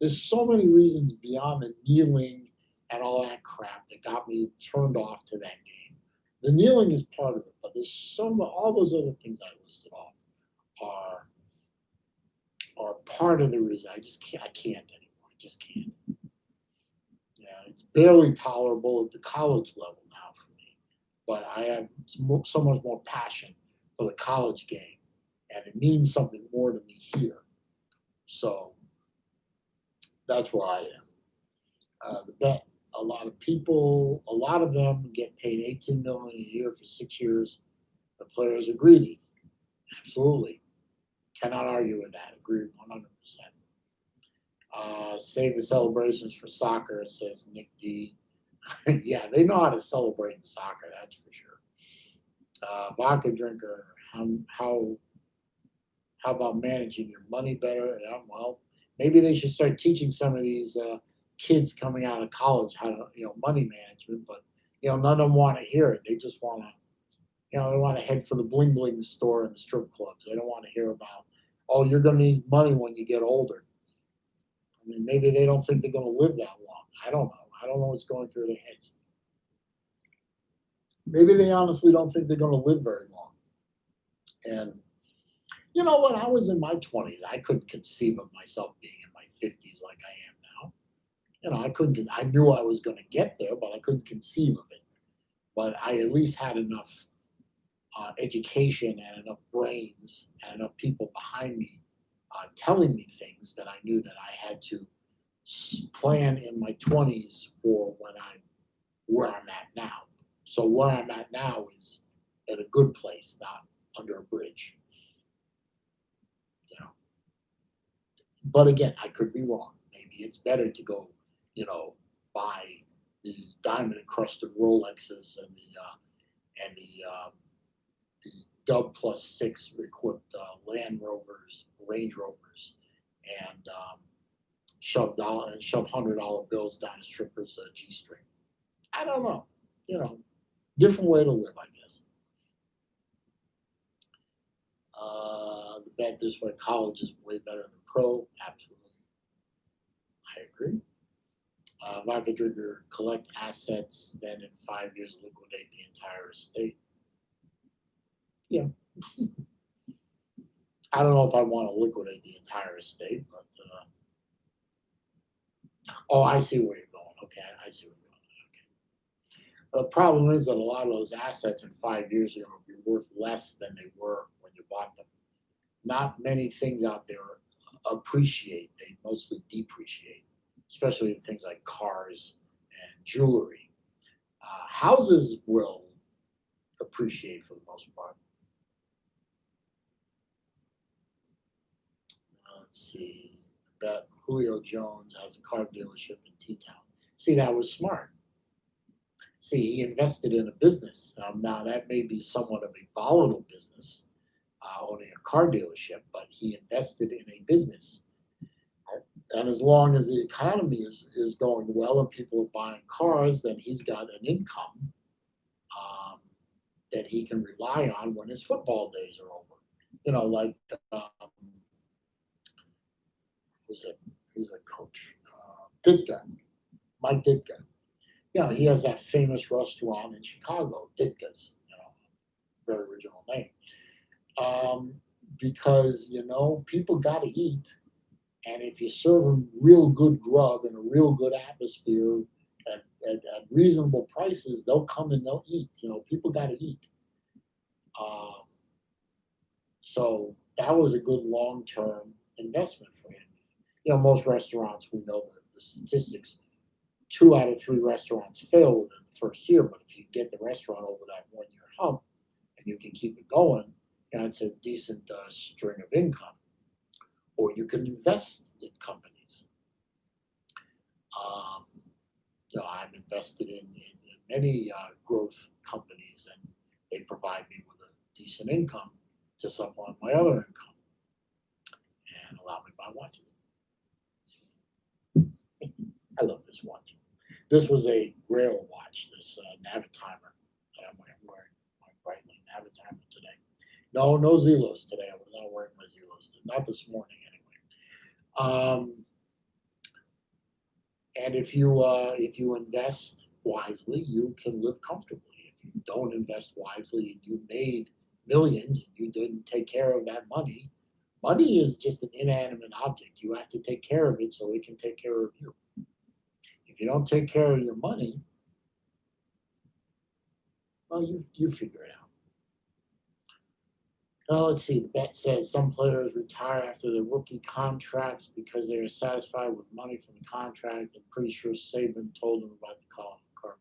There's so many reasons beyond the kneeling and all that crap that got me turned off to that game. The kneeling is part of it, but there's all those other things I listed off are part of the reason. I can't anymore. I just can't. Yeah, it's barely tolerable at the college level now for me, but I have so much more passion for the college game, and it means something more to me here. So that's where I am. The bet, a lot of them get paid $18 million a year for 6 years. The players are greedy. Absolutely, cannot argue with that. Agree 100%. Save the celebrations for soccer, says Nick D. Yeah, they know how to celebrate in soccer, that's for sure. Vodka drinker, how about managing your money better? Yeah, well, maybe they should start teaching some of these kids coming out of college how to, money management. But none of them want to hear it. They just want to, they want to head for the bling bling store and the strip clubs. They don't want to hear about, oh, you're going to need money when you get older. I mean, maybe they don't think they're going to live that long. I don't know. I don't know what's going through their heads. Maybe they honestly don't think they're going to live very long. And when I was in my 20s, I couldn't conceive of myself being in my 50s like I am now. I knew I was going to get there, but I couldn't conceive of it. But I at least had enough education and enough brains and enough people behind me telling me things that I knew that I had to plan in my 20s for when I'm where I'm at now. So where I'm at now is at a good place, not under a bridge. You know, but again, I could be wrong. Maybe it's better to go, buy the diamond encrusted Rolexes and the Dub Plus 6 equipped Land Rovers, Range Rovers, and shove $100 bills down a stripper's G string. I don't know. Different way to live, I guess. The bet this way, college is way better than pro. Absolutely, I agree. Market trigger, collect assets, then in 5 years liquidate the entire estate. Yeah. I don't know if I want to liquidate the entire estate, but oh, I see where you're going. Okay, I see where you're going. Okay. The problem is that a lot of those assets in 5 years are going to be worth less than they were when you bought them. Not many things out there appreciate; they mostly depreciate, especially things like cars and jewelry. Houses will appreciate for the most part. Let's see. Bet Julio Jones has a car dealership in T-Town. See, that was smart. See, he invested in a business. Now, that may be somewhat of a volatile business, owning a car dealership, but he invested in a business. And as long as the economy is going well and people are buying cars, then he's got an income um, that he can rely on when his football days are over. Like who's a who's a coach? Ditka, Mike Ditka. He has that famous restaurant in Chicago, Ditka's. Very original name. Um, because people got to eat, and if you serve them real good grub in a real good atmosphere at reasonable prices, they'll come and they'll eat. People got to eat. Um, so that was a good long-term investment for him. Most restaurants, we know the statistics, 2 out of 3 restaurants fail within the first year. But if you get the restaurant over that 1 year hump and you can keep it going, it's a decent string of income. Or you can invest in companies. Um, I'm invested in many growth companies, and they provide me with a decent income to supplement my other income and allow me to buy watches. I love this watch. This was a Grail watch, this Navitimer that I'm wearing, my Breitling Navitimer today. No Zelos today. I was not wearing my Zelos. Not this morning, anyway. And if you invest wisely, you can live comfortably. If you don't invest wisely and you made millions and you didn't take care of that money, money is just an inanimate object. You have to take care of it so it can take care of you. If you don't take care of your money, well, you figure it out. Let's see. The bet says some players retire after their rookie contracts because they are satisfied with money from the contract. I'm pretty sure Saban told them about the car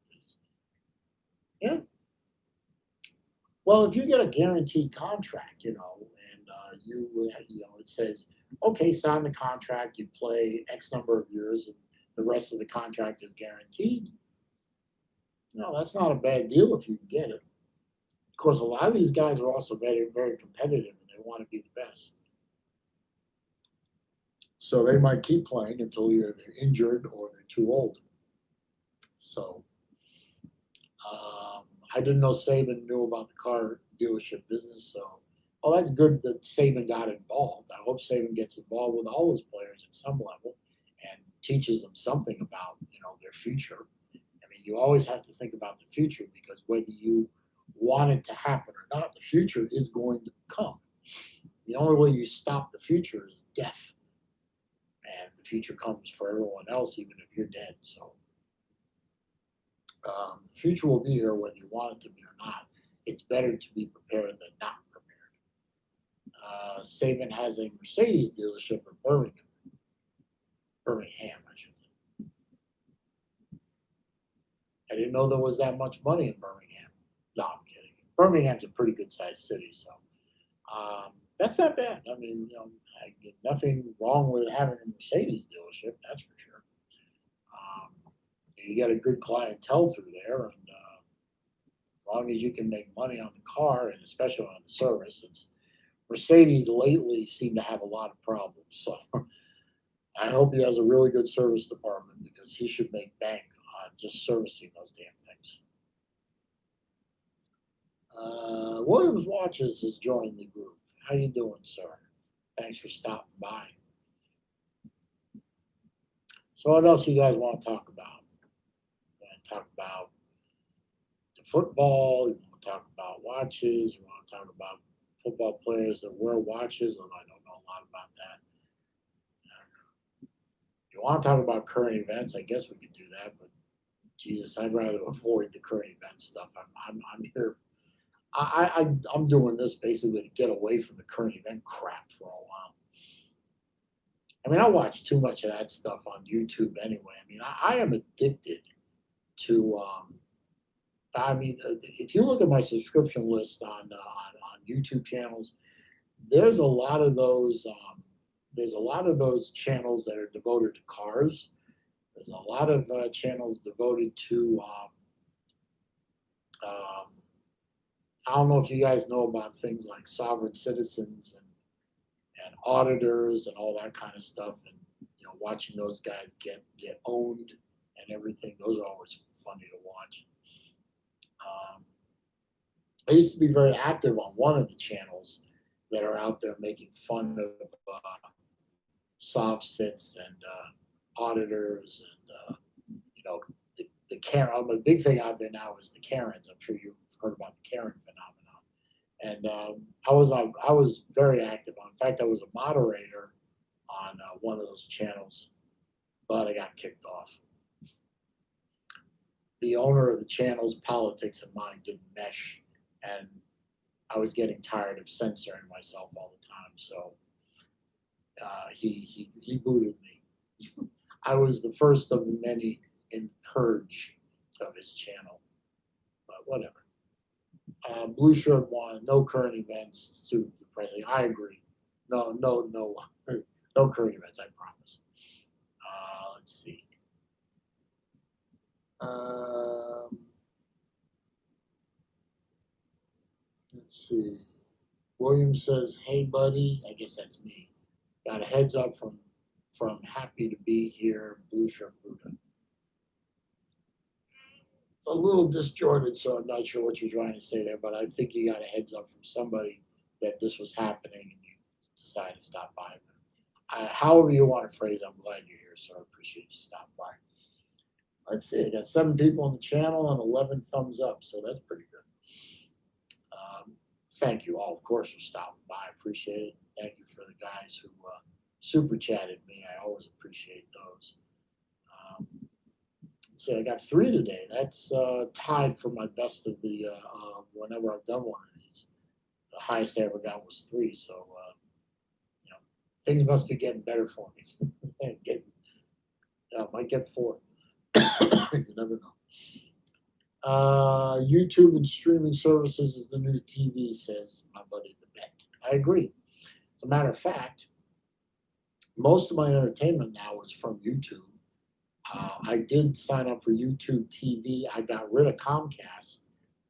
business. Yeah. Well, if you get a guaranteed contract, and it says, okay, sign the contract, you play X number of years, and the rest of the contract is guaranteed. That's not a bad deal if you can get it. Of course, a lot of these guys are also very, very competitive, and they want to be the best. So they might keep playing until either they're injured or they're too old. So I didn't know Saban knew about the car dealership business. So, that's good that Saban got involved. I hope Saban gets involved with all his players at some level and teaches them something about their future. I mean, you always have to think about the future, because whether you want it to happen or not, the future is going to come. The only way you stop the future is death. And the future comes for everyone else, even if you're dead. So the future will be here whether you want it to be or not. It's better to be prepared than not prepared. Saban has a Mercedes dealership in Birmingham, I should say. I didn't know there was that much money in Birmingham. No, I'm kidding. Birmingham's a pretty good sized city, so that's not bad. I mean, I get nothing wrong with having a Mercedes dealership, that's for sure. Um, you get a good clientele through there, and as long as you can make money on the car and especially on the service, it's Mercedes lately seem to have a lot of problems. So I hope he has a really good service department because he should make bank on just servicing those damn things. Williams Watches has joined the group. How you doing, sir? Thanks for stopping by. So what else you guys want to talk about? You want to talk about the football? You want to talk about watches? You want to talk about football players that wear watches? Although I don't know a lot about that. You want to talk about current events? I guess we could do that, but Jesus, I'd rather avoid the current event stuff. I'm here. I'm doing this basically to get away from the current event crap for a while. I mean, I watch too much of that stuff on YouTube anyway. I mean, I am addicted to. I mean, if you look at my subscription list on YouTube channels, there's a lot of those. There's a lot of those channels that are devoted to cars. There's a lot of channels devoted to. Um, I don't know if you guys know about things like sovereign citizens and auditors and all that kind of stuff, and watching those guys get owned and everything. Those are always funny to watch. I used to be very active on one of the channels that are out there making fun of soft sits and auditors and the Karen. A big thing out there now is the Karens. I'm sure you've heard about the Karen phenomenon. And I was very active on. In fact, I was a moderator on one of those channels, but I got kicked off. The owner of the channel's politics and mine didn't mesh, and I was getting tired of censoring myself all the time. So he booted me. I was the first of the many in purge of his channel, but whatever. Blue Shirt one, no current events to the president. I agree. No current events. I promise. Let's see. Let's see. William says, "Hey, buddy." I guess that's me. Got a heads up from happy to be here, Blue Shirt Buddha. It's a little disjointed, so I'm not sure what you're trying to say there, but I think you got a heads up from somebody that this was happening and you decided to stop by. However you want to phrase, I'm glad you're here, so I appreciate you stopping by. Let's see, I got 7 people on the channel and 11 thumbs up, so that's pretty good. Thank you all, of course, for stopping by. I appreciate it. Thank you for the guys who super chatted me. I always appreciate those. So I got 3 today. That's tied for my best of the whenever I've done one of these. The highest I ever got was 3. So things must be getting better for me. Might get 4. You never know. YouTube and streaming services is the new TV, says my buddy the Vet. I agree. As a matter of fact, most of my entertainment now is from YouTube. I did sign up for YouTube TV. I got rid of Comcast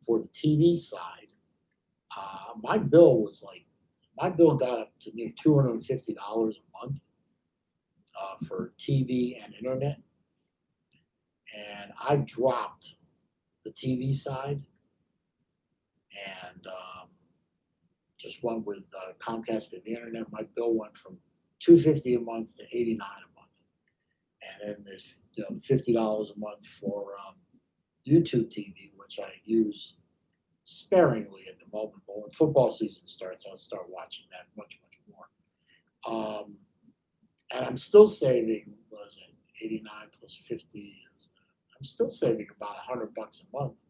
for the TV side. My bill got up to near $250 a month for TV and internet. And I dropped the TV side and just went with Comcast for the internet. My bill went from $250 a month to $89 a month, and then there's $50 a month for YouTube TV, which I use sparingly at the moment. But when football season starts, I'll start watching that much more. And I'm still saving. What is it? 89 plus 50. I'm still saving about $100 a month,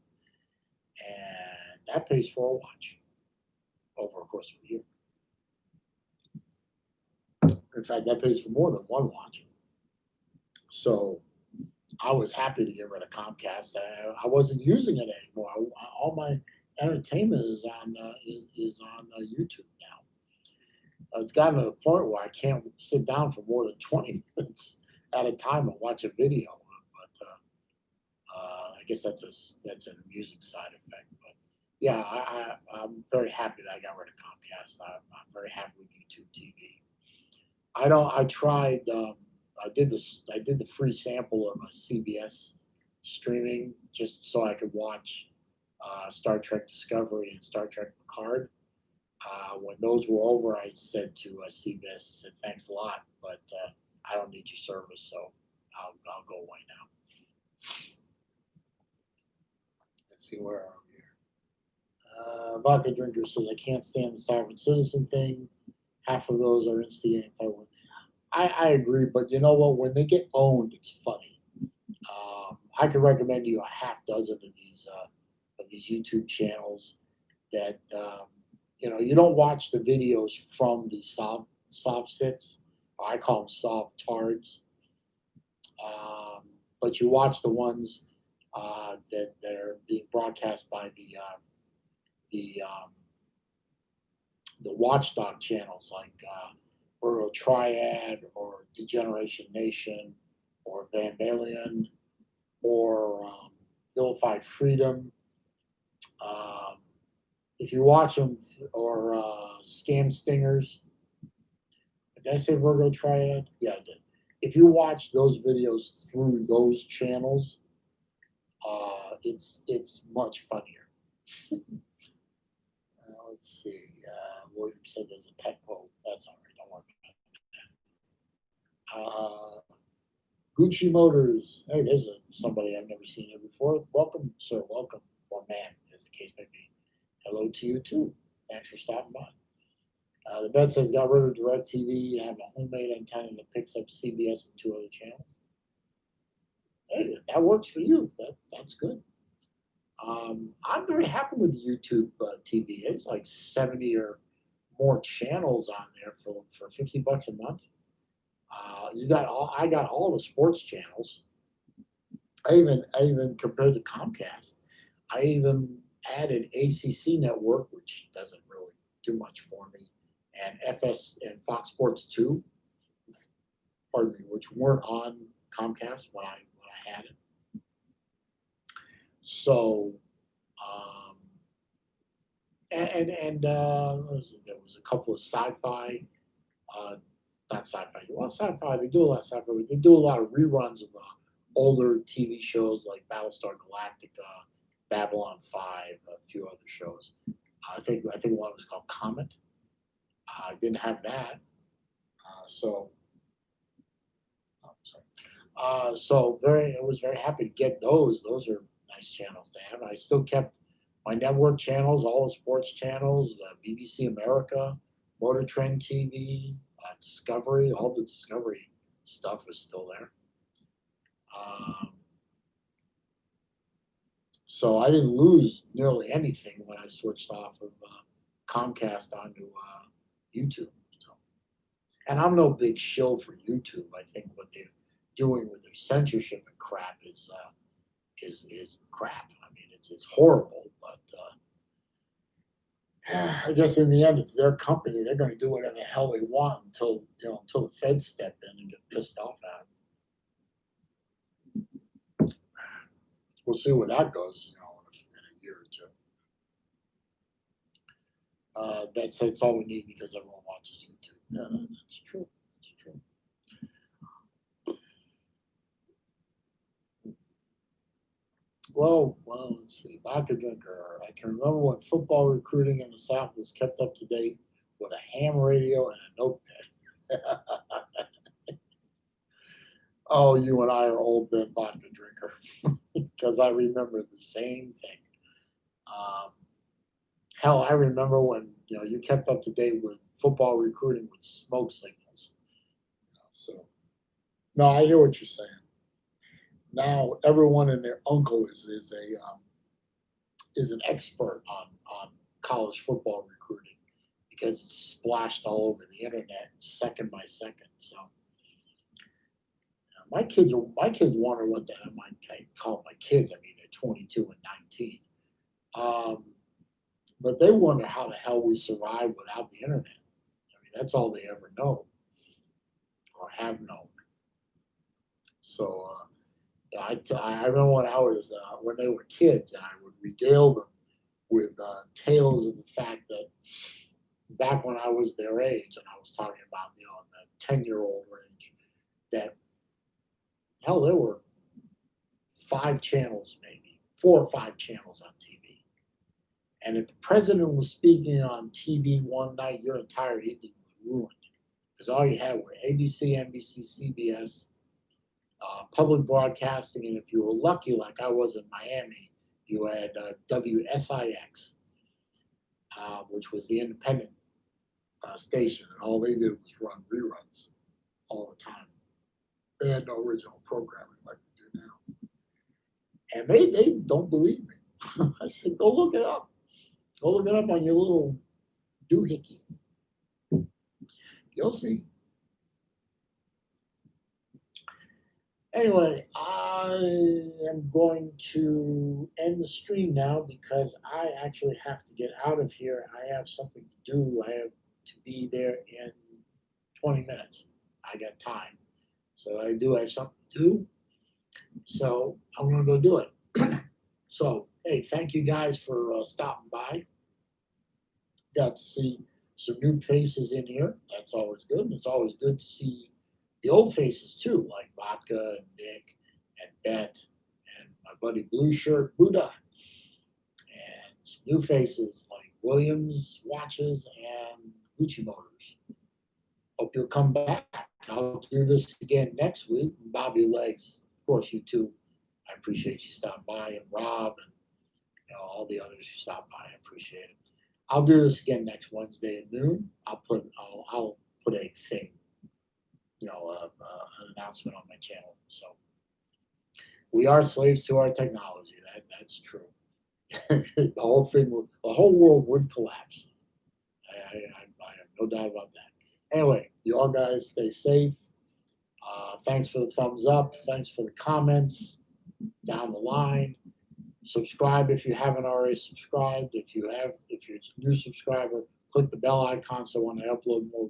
and that pays for a watch over a course of a year. In fact, that pays for more than one watch. So I was happy to get rid of Comcast. I wasn't using it anymore. All my entertainment is on YouTube now. It's gotten to the point where I can't sit down for more than 20 minutes at a time and watch a video. But I guess that's an amusing side effect. But yeah, I'm very happy that I got rid of Comcast. I'm very happy with YouTube TV. I don't. I tried. I did this. I did the free sample of a CBS streaming just so I could watch Star Trek Discovery and Star Trek Picard. When those were over, I said to CBS, I said, "Thanks a lot, but I don't need your service, so I'll go away now." Let's see where are we here. Vodka Drinker says, "I can't stand the sovereign citizen thing. Half of those are instigating fight. I agree, but you know what? When they get owned, it's funny. I could recommend you a half dozen of these YouTube channels that you don't watch the videos from the sob sits. I call them sob tards, but you watch the ones that are being broadcast by the the watchdog channels like Burrow Triad or Degeneration Nation or Van Balen or Vilified Freedom. Um, if you watch them or Scam Stingers, did I say Virgo Triad? Yeah, I did. If you watch those videos through those channels, it's much funnier. Let's see. William said there's a typo. That's all right. Don't worry about it. Gucci Motors. Hey, there's somebody I've never seen here before. Welcome, sir. Welcome, or man, as the case may be. Hello to you too. Thanks for stopping by. The vet says got rid of DirecTV, have a homemade antenna that picks up CBS and two other channels. Hey, if that works for you, that's good. I'm very happy with YouTube TV. It's like 70 or more channels on there for $50 a month. I got all the sports channels. I even compared to Comcast. I even added ACC Network, which doesn't really do much for me, and FS and Fox Sports 2, pardon me, which weren't on Comcast when I had it. So, um, there was a couple of sci-fi, uh, not sci-fi. Well, sci-fi. They do a lot of sci-fi. But they do a lot of reruns of older TV shows like Battlestar Galactica, Babylon 5, a few other shows. I think one was called Comet. I didn't have that, so oh, sorry. So I was very happy to get those. Those are nice channels to have. I still kept my network channels, all the sports channels, BBC America, Motor Trend TV, Discovery. All the Discovery stuff is still there. Um, so I didn't lose nearly anything when I switched off of Comcast onto YouTube. So, and I'm no big shill for YouTube. I think what they're doing with their censorship and crap is crap. I mean, it's horrible, but I guess in the end, it's their company. They're going to do whatever the hell they want until the feds step in and get pissed off at them. We'll see where that goes, in a year or two. That's all we need because everyone watches YouTube. Yeah, that's true. That's true. Well, let's see. Vodka drinker. I can remember when football recruiting in the South was kept up to date with a ham radio and a notepad. Oh, you and I are old then, vodka drinker, because I remember the same thing. Um, Hell, I remember when you kept up to date with football recruiting with smoke signals. So, no, I hear what you're saying. Now everyone and their uncle is an expert on college football recruiting because it's splashed all over the internet second by second. So my kids wonder what the hell I call my kids. I mean, they're 22 and 19. Um, but they wonder how the hell we survive without the internet. I mean, that's all they ever know or have known. So I remember when they were kids, and I would regale them with tales of the fact that back when I was their age, and I was talking about the 10-year-old range, that hell there were 5 channels, maybe 4 or 5 channels on TV. And if the president was speaking on TV one night, your entire evening was ruined because all you had were ABC, NBC, CBS, public broadcasting, and if you were lucky, like I was in Miami, you had WSIX, which was the independent station, and all they did was run reruns all the time. They had no original programming like we do now. And they don't believe me. I said, go look it up. Go look it up on your little doohickey. You'll see. Anyway, I am going to end the stream now because I actually have to get out of here. I have something to do. I have to be there in 20 minutes. I got time. So I do have something to do. So I'm going to go do it. So, hey, thank you guys for stopping by. Got to see some new faces in here. That's always good. And it's always good to see the old faces too, like Vodka and Nick and Bet and my buddy Blue Shirt Buddha. And some new faces like Williams Watches and Gucci Motors. Hope you'll come back. I'll do this again next week. Bobby Legs, of course, you too. I appreciate you stopping by, and Rob and all the others who stopped by. I appreciate it. I'll do this again next Wednesday at noon. I'll put a thing, an announcement on my channel. So we are slaves to our technology. That's true. the whole world would collapse. I have no doubt about that. Anyway, you all guys stay safe. Thanks for the thumbs up. Thanks for the comments down the line. Subscribe if you haven't already subscribed. If you're a new subscriber, click the bell icon so when I upload more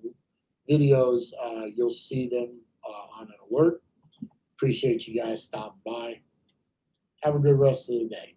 videos, you'll see them on an alert. Appreciate you guys stopping by. Have a good rest of the day.